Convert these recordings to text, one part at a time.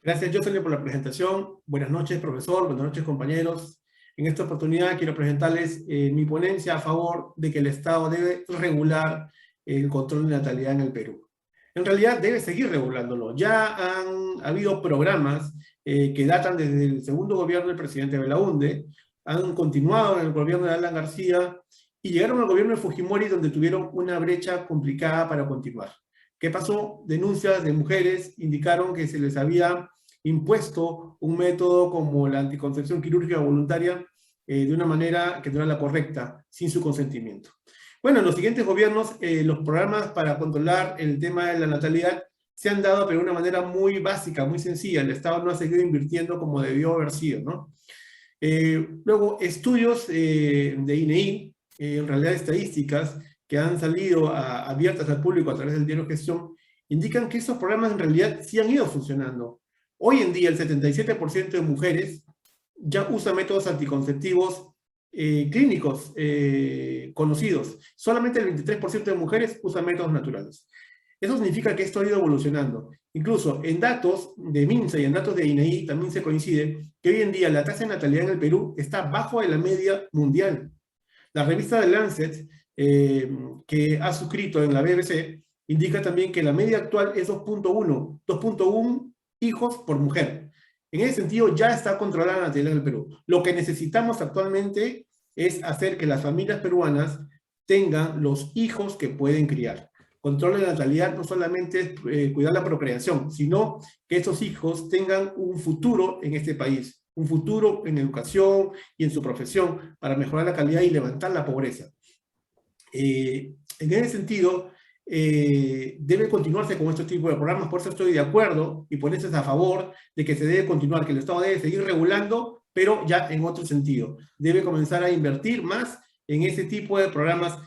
Gracias, Jocelyn, por la presentación. Buenas noches, profesor. Buenas noches, compañeros. En esta oportunidad quiero presentarles mi ponencia a favor de que el Estado debe regular el control de natalidad en el Perú. En realidad debe seguir regulándolo. Ya han habido programas que datan desde el segundo gobierno del presidente Belaúnde, han continuado en el gobierno de Alan García y llegaron al gobierno de Fujimori, donde tuvieron una brecha complicada para continuar. ¿Qué pasó? Denuncias de mujeres indicaron que se les había impuesto un método como la anticoncepción quirúrgica voluntaria de una manera que no era la correcta, sin su consentimiento. Bueno, en los siguientes gobiernos, los programas para controlar el tema de la natalidad se han dado, pero de una manera muy básica, muy sencilla. El Estado no ha seguido invirtiendo como debió haber sido, ¿no? Luego, estudios de INEI, en realidad estadísticas, que han salido abiertas al público a través del diario Gestión, indican que esos programas en realidad sí han ido funcionando. Hoy en día el 77% de mujeres ya usa métodos anticonceptivos clínicos conocidos. Solamente el 23% de mujeres usa métodos naturales. Eso significa que esto ha ido evolucionando. Incluso en datos de MINSA y en datos de INEI también se coincide que hoy en día la tasa de natalidad en el Perú está bajo de la media mundial. La revista de Lancet, que ha suscrito en la BBC, indica también que la media actual es 2.1 hijos por mujer. En ese sentido, ya está controlada la natalidad en el Perú. Lo que necesitamos actualmente es hacer que las familias peruanas tengan los hijos que pueden criar. Control de la natalidad no solamente es cuidar la procreación, sino que estos hijos tengan un futuro en este país, un futuro en educación y en su profesión para mejorar la calidad y levantar la pobreza. En ese sentido, debe continuarse con este tipo de programas, por eso estoy de acuerdo y por eso es a favor de que se debe continuar, que el Estado debe seguir regulando, pero ya en otro sentido. Debe comenzar a invertir más en ese tipo de programas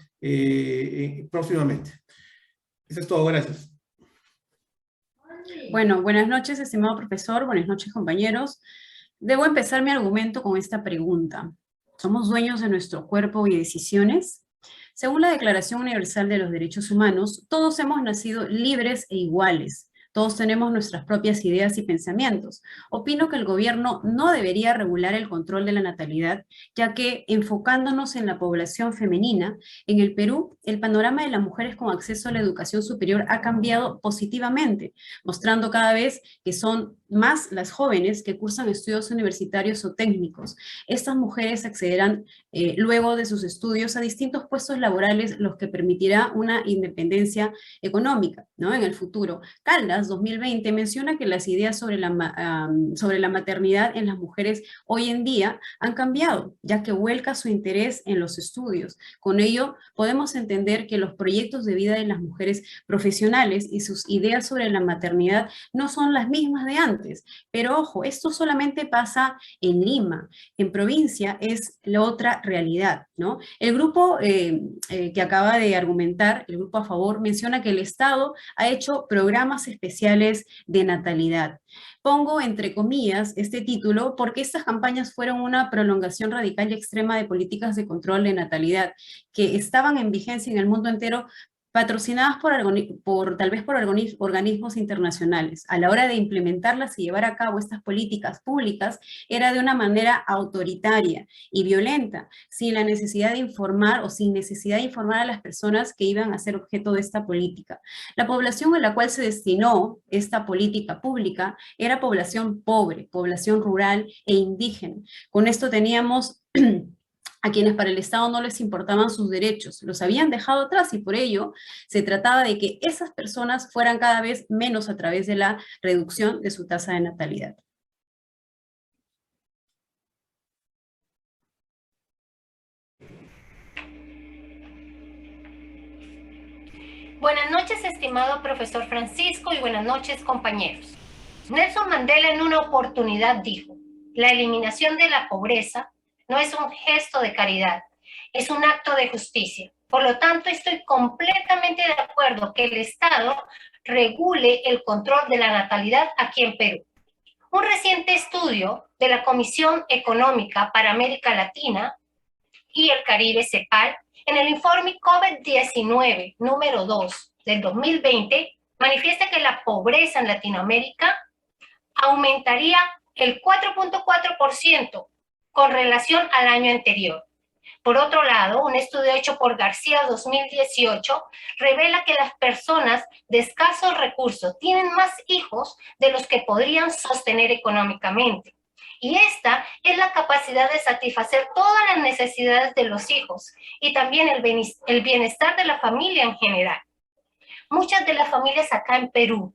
próximamente. Eso es todo, gracias. Bueno, buenas noches, estimado profesor, buenas noches, compañeros. Debo empezar mi argumento con esta pregunta. ¿Somos dueños de nuestro cuerpo y decisiones? Según la Declaración Universal de los Derechos Humanos, todos hemos nacido libres e iguales. Todos tenemos nuestras propias ideas y pensamientos. Opino que el gobierno no debería regular el control de la natalidad, ya que enfocándonos en la población femenina, en el Perú, el panorama de las mujeres con acceso a la educación superior ha cambiado positivamente, mostrando cada vez que son más las jóvenes que cursan estudios universitarios o técnicos. Estas mujeres accederán luego de sus estudios a distintos puestos laborales, los que permitirá una independencia económica, ¿no? En el futuro. Caldas 2020 menciona que las ideas sobre la maternidad en las mujeres hoy en día han cambiado, ya que vuelca su interés en los estudios. Con ello, podemos entender que los proyectos de vida de las mujeres profesionales y sus ideas sobre la maternidad no son las mismas de antes. Pero ojo, esto solamente pasa en Lima. En provincia es la otra realidad, ¿no? El grupo que acaba de argumentar, el grupo a favor, menciona que el Estado ha hecho programas especiales de natalidad. Pongo entre comillas este título porque estas campañas fueron una prolongación radical y extrema de políticas de control de natalidad que estaban en vigencia en el mundo entero, patrocinadas tal vez por organismos internacionales. A la hora de implementarlas y llevar a cabo estas políticas públicas, era de una manera autoritaria y violenta, sin la necesidad de informar o sin necesidad de informar a las personas que iban a ser objeto de esta política. La población a la cual se destinó esta política pública era población pobre, población rural e indígena. Con esto teníamos a quienes para el Estado no les importaban sus derechos, los habían dejado atrás y por ello se trataba de que esas personas fueran cada vez menos a través de la reducción de su tasa de natalidad. Buenas noches, estimado profesor Francisco, y buenas noches, compañeros. Nelson Mandela en una oportunidad dijo: la eliminación de la pobreza no es un gesto de caridad, es un acto de justicia. Por lo tanto, estoy completamente de acuerdo que el Estado regule el control de la natalidad aquí en Perú. Un reciente estudio de la Comisión Económica para América Latina y el Caribe, CEPAL, en el informe COVID-19 número 2 del 2020, manifiesta que la pobreza en Latinoamérica aumentaría el 4.4% con relación al año anterior. Por otro lado, un estudio hecho por García 2018 revela que las personas de escasos recursos tienen más hijos de los que podrían sostener económicamente. Y esta es la capacidad de satisfacer todas las necesidades de los hijos y también el bienestar de la familia en general. Muchas de las familias acá en Perú,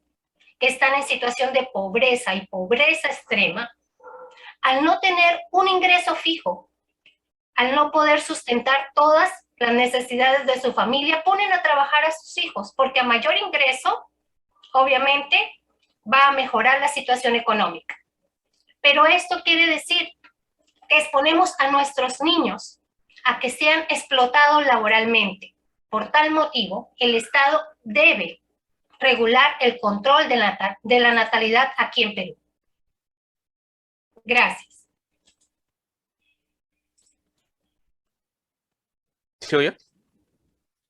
que están en situación de pobreza y pobreza extrema, al no tener un ingreso fijo, al no poder sustentar todas las necesidades de su familia, ponen a trabajar a sus hijos, porque a mayor ingreso, obviamente, va a mejorar la situación económica. Pero esto quiere decir que exponemos a nuestros niños a que sean explotados laboralmente. Por tal motivo, el Estado debe regular el control de la natalidad aquí en Perú. Gracias. ¿Sigo yo?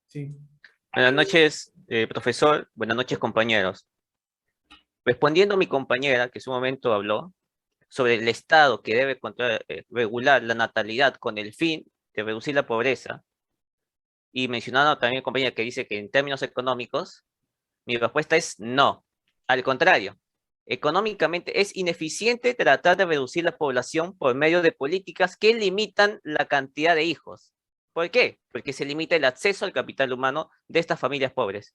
Sí. Buenas noches, profesor. Buenas noches, compañeros. Respondiendo a mi compañera, que en su momento habló sobre el Estado que debe regular la natalidad con el fin de reducir la pobreza, y mencionando también a mi compañera que dice que en términos económicos, mi respuesta es no. Al contrario, económicamente es ineficiente tratar de reducir la población por medio de políticas que limitan la cantidad de hijos. ¿Por qué? Porque se limita el acceso al capital humano de estas familias pobres.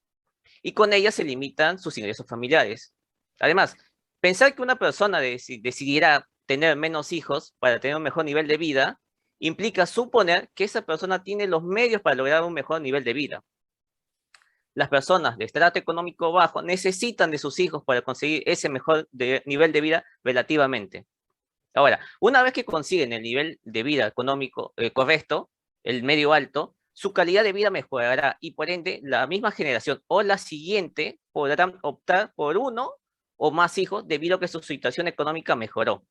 Y con ellas se limitan sus ingresos familiares. Además, pensar que una persona decidirá tener menos hijos para tener un mejor nivel de vida implica suponer que esa persona tiene los medios para lograr un mejor nivel de vida. Las personas de estrato económico bajo necesitan de sus hijos para conseguir ese mejor nivel de vida relativamente. Ahora, una vez que consiguen el nivel de vida económico correcto, el medio alto, su calidad de vida mejorará y por ende la misma generación o la siguiente podrán optar por uno o más hijos debido a que su situación económica mejoró.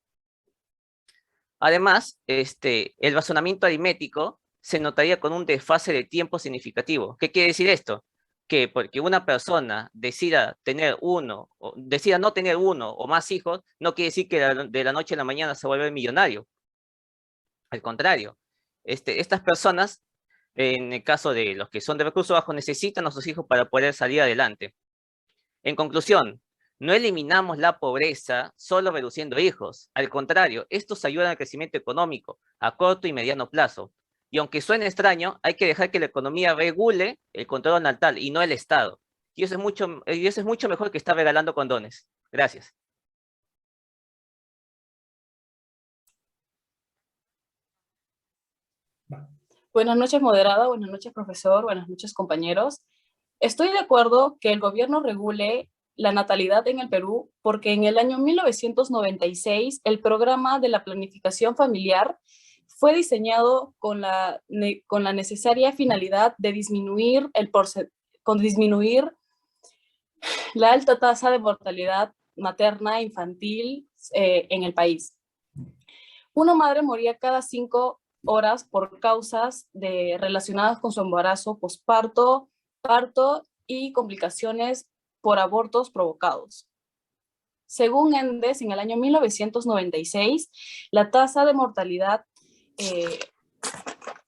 Además, el razonamiento aritmético se notaría con un desfase de tiempo significativo. ¿Qué quiere decir esto? Que porque una persona decida no tener uno o más hijos, no quiere decir que de la noche a la mañana se vuelve millonario. Al contrario, estas personas, en el caso de los que son de recursos bajos, necesitan a sus hijos para poder salir adelante. En conclusión, no eliminamos la pobreza solo reduciendo hijos. Al contrario, estos ayudan al crecimiento económico a corto y mediano plazo. Y aunque suene extraño, hay que dejar que la economía regule el control natal y no el Estado. Y eso es mucho mejor que estar regalando condones. Gracias. Buenas noches, moderada. Buenas noches, profesor. Buenas noches, compañeros. Estoy de acuerdo que el gobierno regule la natalidad en el Perú porque en el año 1996 el programa de la planificación familiar fue diseñado con la necesaria finalidad de disminuir la alta tasa de mortalidad materna e infantil en el país. Una madre moría cada 5 horas por causas relacionadas con su embarazo, posparto, parto y complicaciones por abortos provocados. Según ENDES, en el año 1996, la tasa de mortalidad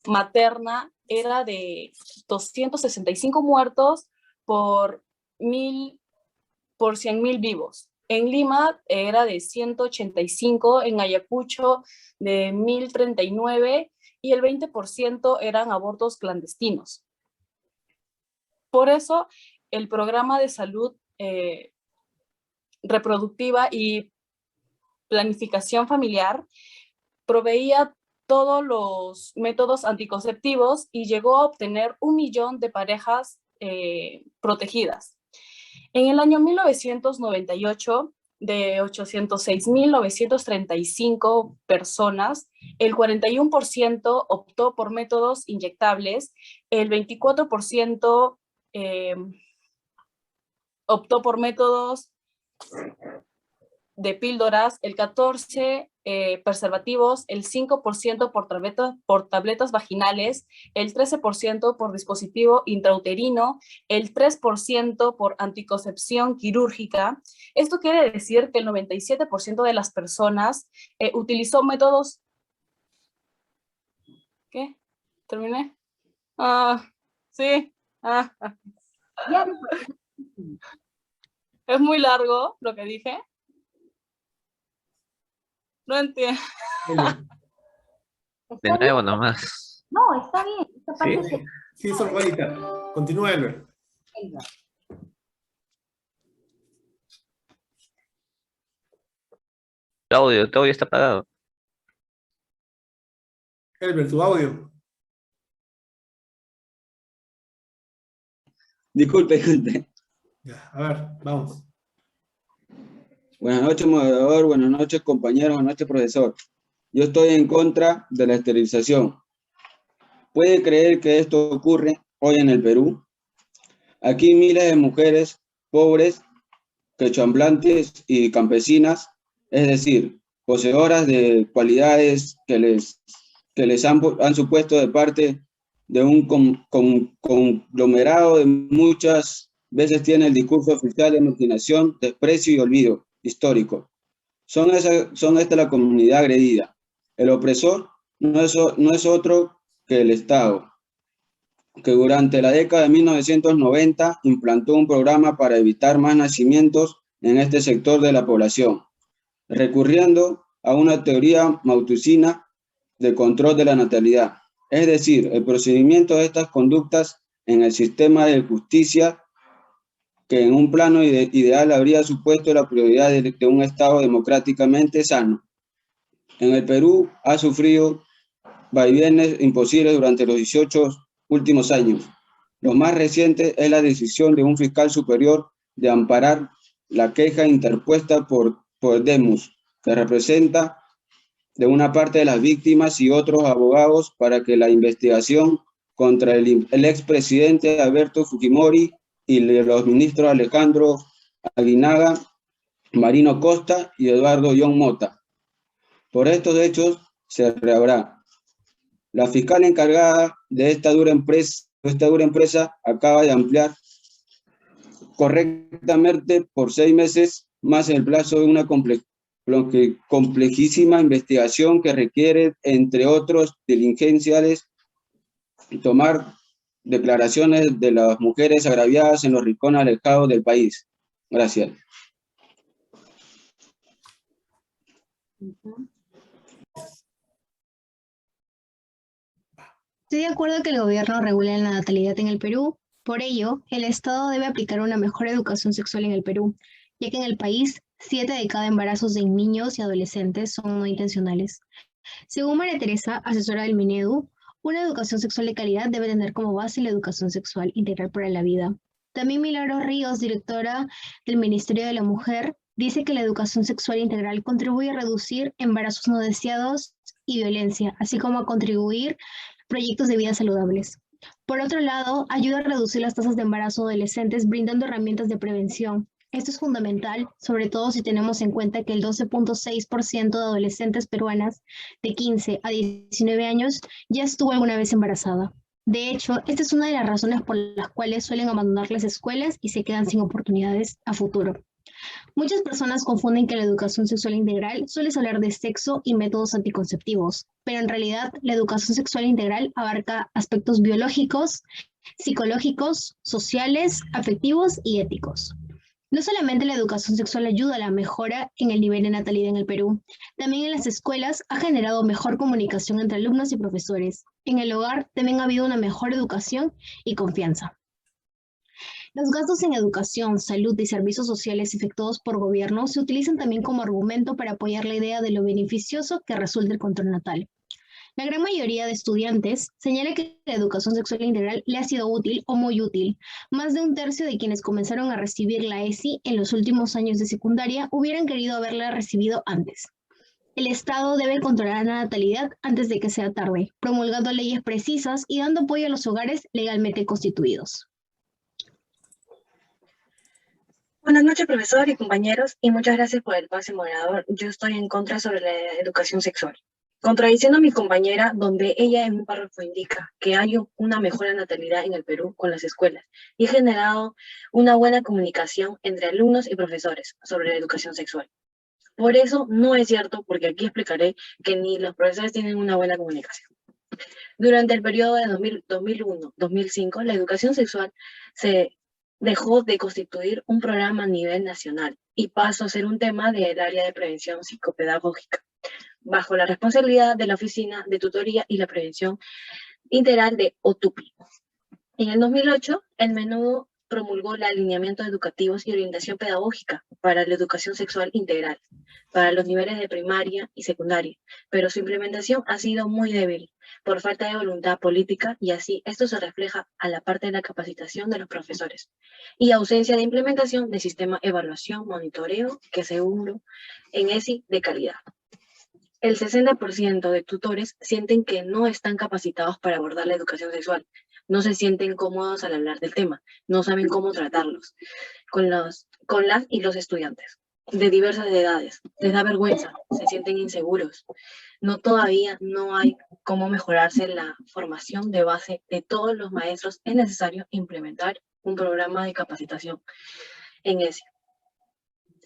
materna era de 265 muertos por 100.000 vivos. En Lima era de 185, en Ayacucho de 1.039 y el 20% eran abortos clandestinos. Por eso, el programa de salud reproductiva y planificación familiar proveía todos los métodos anticonceptivos y llegó a obtener 1 millón de parejas protegidas. En el año 1998, de 806.935 personas, el 41% optó por métodos inyectables, el 24% optó por métodos de píldoras, el 14% preservativos, el 5% por tabletas vaginales, el 13% por dispositivo intrauterino, el 3% por anticoncepción quirúrgica. Esto quiere decir que el 97% de las personas utilizó métodos... ¿Qué? ¿Terminé? Sí. Es muy largo lo que dije. No entiendo. De nuevo nomás. No, está bien. Esta parte ¿Sí? Sí, Sor Juanita. Continúa, Elber. Tu audio está apagado. Elber, tu audio. Disculpe. Ya, a ver, vamos. Buenas noches, moderador. Buenas noches, compañeros. Buenas noches, profesor. Yo estoy en contra de la esterilización. ¿Puede creer que esto ocurre hoy en el Perú? Aquí miles de mujeres pobres, quechuamblantes y campesinas, es decir, poseedoras de cualidades que les han supuesto de parte de un conglomerado de muchas veces tiene el discurso oficial de marginación, desprecio y olvido histórico. Son esta la comunidad agredida. El opresor no es otro que el Estado, que durante la década de 1990 implantó un programa para evitar más nacimientos en este sector de la población, recurriendo a una teoría mauthusina de control de la natalidad. Es decir, el procedimiento de estas conductas en el sistema de justicia que en un plano ideal habría supuesto la prioridad de un Estado democráticamente sano. En el Perú ha sufrido vaivenes imposibles durante los 18 últimos años. Lo más reciente es la decisión de un fiscal superior de amparar la queja interpuesta por Demus, que representa de una parte de las víctimas y otros abogados para que la investigación contra el expresidente Alberto Fujimori y los ministros Alejandro Aguinaga, Marino Costa y Eduardo John Mota. Por estos hechos se rehabrá. La fiscal encargada de esta dura empresa acaba de ampliar correctamente por 6 meses más el plazo de una complejísima investigación que requiere, entre otros diligenciales, tomar declaraciones de las mujeres agraviadas en los rincones alejados del país. Gracias. Estoy de acuerdo que el gobierno regule la natalidad en el Perú. Por ello, el Estado debe aplicar una mejor educación sexual en el Perú, ya que en el país 7 de cada embarazos de niños y adolescentes son no intencionales. Según María Teresa, asesora del Minedu, una educación sexual de calidad debe tener como base la educación sexual integral para la vida. También Milagros Ríos, directora del Ministerio de la Mujer, dice que la educación sexual integral contribuye a reducir embarazos no deseados y violencia, así como a contribuir proyectos de vida saludables. Por otro lado, ayuda a reducir las tasas de embarazo adolescentes brindando herramientas de prevención. Esto es fundamental, sobre todo si tenemos en cuenta que el 12.6% de adolescentes peruanas de 15 a 19 años ya estuvo alguna vez embarazada. De hecho, esta es una de las razones por las cuales suelen abandonar las escuelas y se quedan sin oportunidades a futuro. Muchas personas confunden que la educación sexual integral suele hablar de sexo y métodos anticonceptivos, pero en realidad la educación sexual integral abarca aspectos biológicos, psicológicos, sociales, afectivos y éticos. No solamente la educación sexual ayuda a la mejora en el nivel de natalidad en el Perú, también en las escuelas ha generado mejor comunicación entre alumnos y profesores. En el hogar también ha habido una mejor educación y confianza. Los gastos en educación, salud y servicios sociales efectuados por gobierno se utilizan también como argumento para apoyar la idea de lo beneficioso que resulta el control natal. La gran mayoría de estudiantes señala que la educación sexual integral le ha sido útil o muy útil. Más de un tercio de quienes comenzaron a recibir la ESI en los últimos años de secundaria hubieran querido haberla recibido antes. El Estado debe controlar la natalidad antes de que sea tarde, promulgando leyes precisas y dando apoyo a los hogares legalmente constituidos. Buenas noches, profesor y compañeros, y muchas gracias por el pase moderador. Yo estoy en contra sobre la educación sexual. Contradiciendo a mi compañera, donde ella en un párrafo indica que hay una mejora natalidad en el Perú con las escuelas y ha generado una buena comunicación entre alumnos y profesores sobre la educación sexual. Por eso no es cierto, porque aquí explicaré que ni los profesores tienen una buena comunicación. Durante el periodo de 2001-2005, la educación sexual se dejó de constituir un programa a nivel nacional y pasó a ser un tema del área de prevención psicopedagógica, bajo la responsabilidad de la Oficina de Tutoría y la Prevención Integral de OTUPI. En el 2008, el menú promulgó los alineamientos educativos y orientación pedagógica para la educación sexual integral, para los niveles de primaria y secundaria, pero su implementación ha sido muy débil, por falta de voluntad política, y así esto se refleja a la parte de la capacitación de los profesores, y ausencia de implementación del sistema evaluación, monitoreo, que seguro en ESI de calidad. El 60% de tutores sienten que no están capacitados para abordar la educación sexual, no se sienten cómodos al hablar del tema, no saben cómo tratarlos con las y los estudiantes de diversas edades. Les da vergüenza, se sienten inseguros. Todavía no hay cómo mejorarse la formación de base de todos los maestros. Es necesario implementar un programa de capacitación en ese.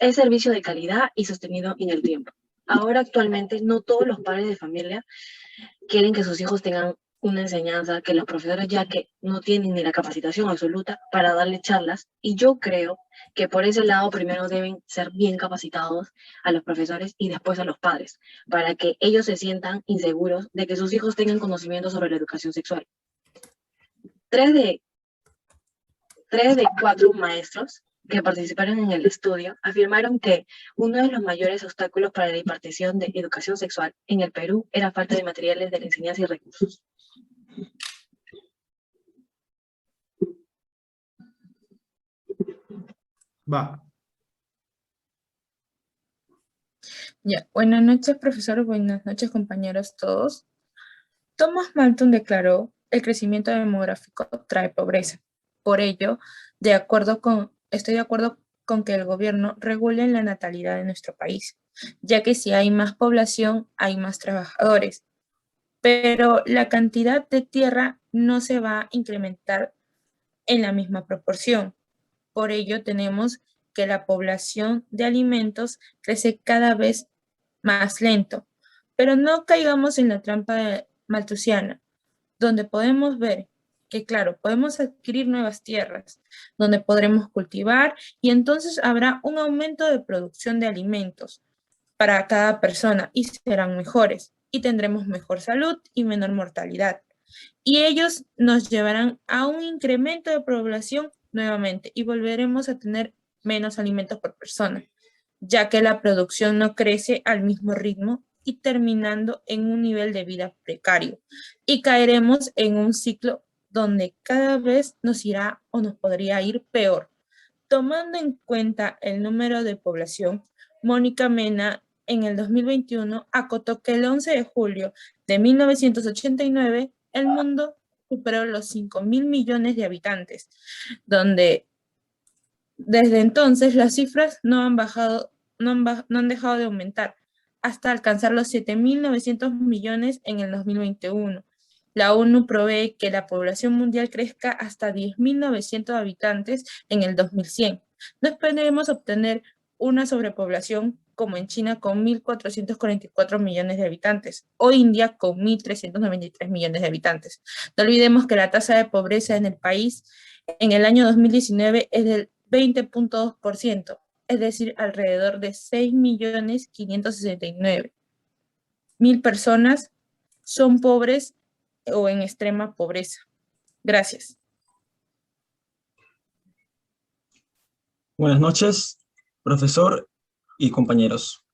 Es servicio de calidad y sostenido en el tiempo. Ahora actualmente no todos los padres de familia quieren que sus hijos tengan una enseñanza, que los profesores ya que no tienen ni la capacitación absoluta para darle charlas, y yo creo que por ese lado primero deben ser bien capacitados a los profesores y después a los padres, para que ellos se sientan inseguros de que sus hijos tengan conocimiento sobre la educación sexual. 3 de 4 maestros que participaron en el estudio afirmaron que uno de los mayores obstáculos para la impartición de educación sexual en el Perú era falta de materiales de la enseñanza y recursos. Va. Ya, buenas noches, profesor, buenas noches, compañeros todos. Thomas Malthus declaró: el crecimiento demográfico trae pobreza. Por ello, estoy de acuerdo con que el gobierno regule la natalidad de nuestro país, ya que si hay más población, hay más trabajadores. Pero la cantidad de tierra no se va a incrementar en la misma proporción. Por ello, tenemos que la población de alimentos crece cada vez más lento. Pero no caigamos en la trampa malthusiana, donde podemos ver que, claro, podemos adquirir nuevas tierras, donde podremos cultivar, y entonces habrá un aumento de producción de alimentos para cada persona y serán mejores, y tendremos mejor salud y menor mortalidad. Y ellos nos llevarán a un incremento de población nuevamente y volveremos a tener menos alimentos por persona, ya que la producción no crece al mismo ritmo y terminando en un nivel de vida precario. Y caeremos en un ciclo donde cada vez nos irá o nos podría ir peor. Tomando en cuenta el número de población, Mónica Mena en el 2021 acotó que el 11 de julio de 1989 el mundo superó los 5.000 millones de habitantes, donde desde entonces las cifras no han dejado de aumentar, hasta alcanzar los 7.900 millones en el 2021. La ONU prevé que la población mundial crezca hasta 10.900 habitantes en el 2100. No esperemos obtener una sobrepoblación como en China con 1.444 millones de habitantes o India con 1.393 millones de habitantes. No olvidemos que la tasa de pobreza en el país en el año 2019 es del 20.2%, es decir, alrededor de 6.569.000 personas son pobres o en extrema pobreza. Gracias. Buenas noches, profesor y compañeros.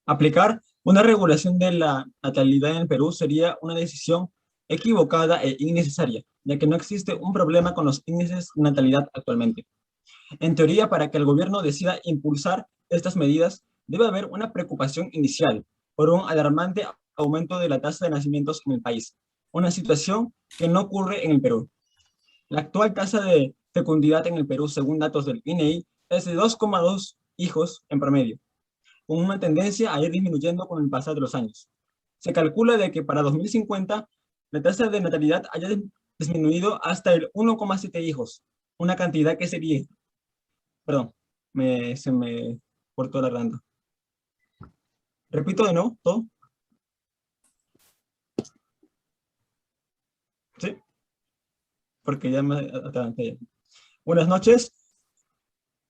Aplicar una regulación de la natalidad en el Perú sería una decisión equivocada e innecesaria, ya que no existe un problema con los índices de natalidad actualmente. En teoría, para que el gobierno decida impulsar estas medidas, debe haber una preocupación inicial por un alarmante aumento de la tasa de nacimientos en el país, una situación que no ocurre en el Perú. La actual tasa de fecundidad en el Perú, según datos del INEI, es de 2,2 hijos en promedio, con una tendencia a ir disminuyendo con el pasar de los años. Se calcula de que para 2050 la tasa de natalidad haya disminuido hasta el 1,7 hijos, una cantidad que sería, perdón, se me cortó la garganta. Repito de nuevo, todo. Sí, porque ya me adelanté. Buenas noches,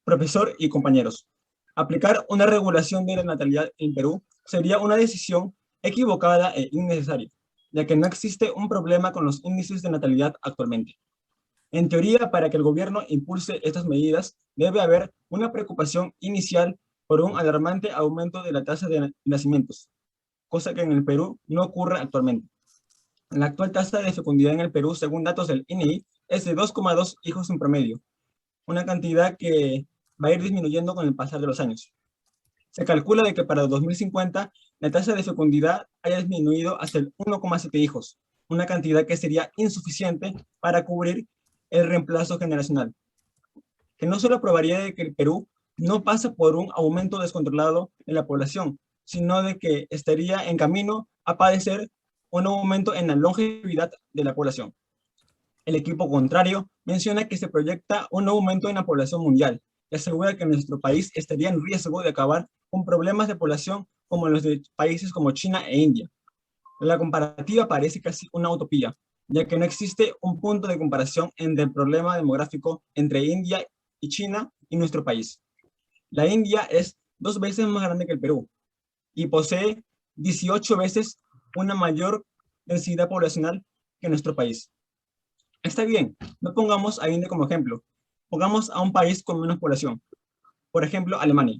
profesor y compañeros. Aplicar una regulación de la natalidad en Perú sería una decisión equivocada e innecesaria, ya que no existe un problema con los índices de natalidad actualmente. En teoría, para que el gobierno impulse estas medidas, debe haber una preocupación inicial por un alarmante aumento de la tasa de nacimientos, cosa que en el Perú no ocurre actualmente. La actual tasa de fecundidad en el Perú, según datos del INEI, es de 2,2 hijos en promedio, una cantidad que va a ir disminuyendo con el pasar de los años. Se calcula de que para 2050 la tasa de fecundidad haya disminuido hasta el 1,7 hijos, una cantidad que sería insuficiente para cubrir el reemplazo generacional, que no solo probaría de que el Perú no pasa por un aumento descontrolado en la población, sino de que estaría en camino a padecer un aumento en la longevidad de la población. El equipo contrario menciona que se proyecta un aumento en la población mundial y asegura que nuestro país estaría en riesgo de acabar con problemas de población como los de países como China e India. La comparativa parece casi una utopía, ya que no existe un punto de comparación entre el problema demográfico entre India y China y nuestro país. La India es 2 veces más grande que el Perú y posee 18 veces una mayor densidad poblacional que nuestro país. Está bien, no pongamos a India como ejemplo, pongamos a un país con menos población. Por ejemplo, Alemania.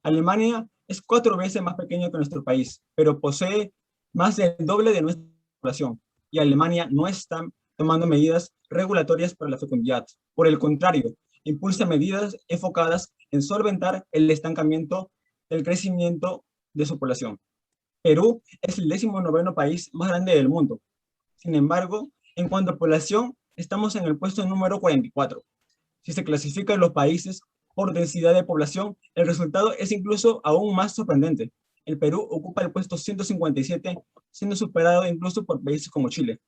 Alemania es 4 veces más pequeño que nuestro país, pero posee más del doble de nuestra población, y Alemania no está tomando medidas regulatorias para la fecundidad. Por el contrario, impulsa medidas enfocadas en solventar el estancamiento del crecimiento de su población. Perú es el 19º país más grande del mundo. Sin embargo, en cuanto a población, estamos en el puesto número 44. Si se clasifican los países por densidad de población, el resultado es incluso aún más sorprendente. El Perú ocupa el puesto 157, siendo superado incluso por países como Chile.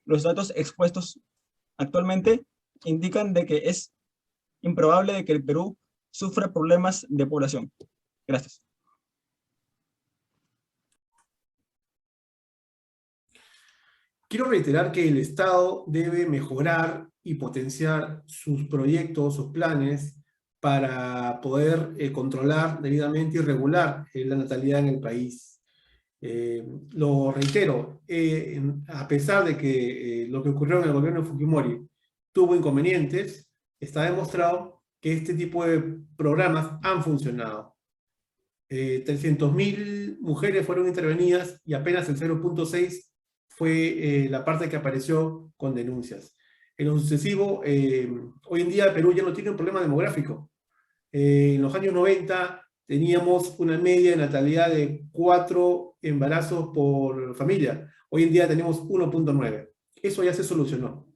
Los datos expuestos actualmente indican de que es improbable de que el Perú sufra problemas de población. Gracias. Quiero reiterar que el Estado debe mejorar y potenciar sus proyectos, sus planes, para poder controlar debidamente y regular la natalidad en el país. Lo reitero, a pesar de que lo que ocurrió en el gobierno de Fujimori tuvo inconvenientes, está demostrado que este tipo de programas han funcionado. 300.000 mujeres fueron intervenidas y apenas el 0,6 fue la parte que apareció con denuncias. En lo sucesivo, hoy en día Perú ya no tiene un problema demográfico. En los años 90 teníamos una media de natalidad de 4 embarazos por familia. Hoy en día tenemos 1,9. Eso ya se solucionó.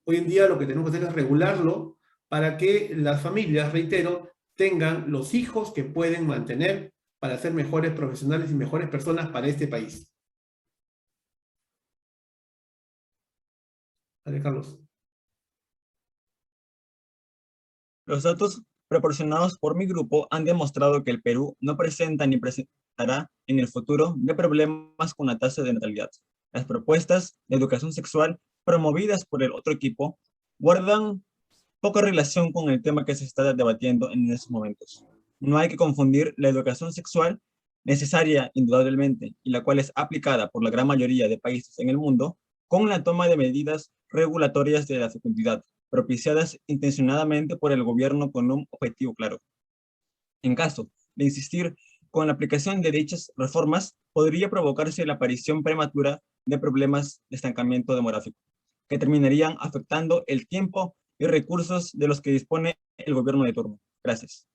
Hoy en día lo que tenemos que hacer es regularlo para que las familias, reitero, tengan los hijos que pueden mantener para ser mejores profesionales y mejores personas para este país. Dale, Carlos. Los datos proporcionados por mi grupo han demostrado que el Perú no presenta ni presentará en el futuro de problemas con la tasa de natalidad. Las propuestas de educación sexual promovidas por el otro equipo guardan poca relación con el tema que se está debatiendo en estos momentos. No hay que confundir la educación sexual, necesaria indudablemente, y la cual es aplicada por la gran mayoría de países en el mundo, con la toma de medidas regulatorias de la fecundidad, propiciadas intencionadamente por el gobierno con un objetivo claro. En caso de insistir con la aplicación de dichas reformas, podría provocarse la aparición prematura de problemas de estancamiento demográfico, que terminarían afectando el tiempo y recursos de los que dispone el gobierno de turno. Gracias.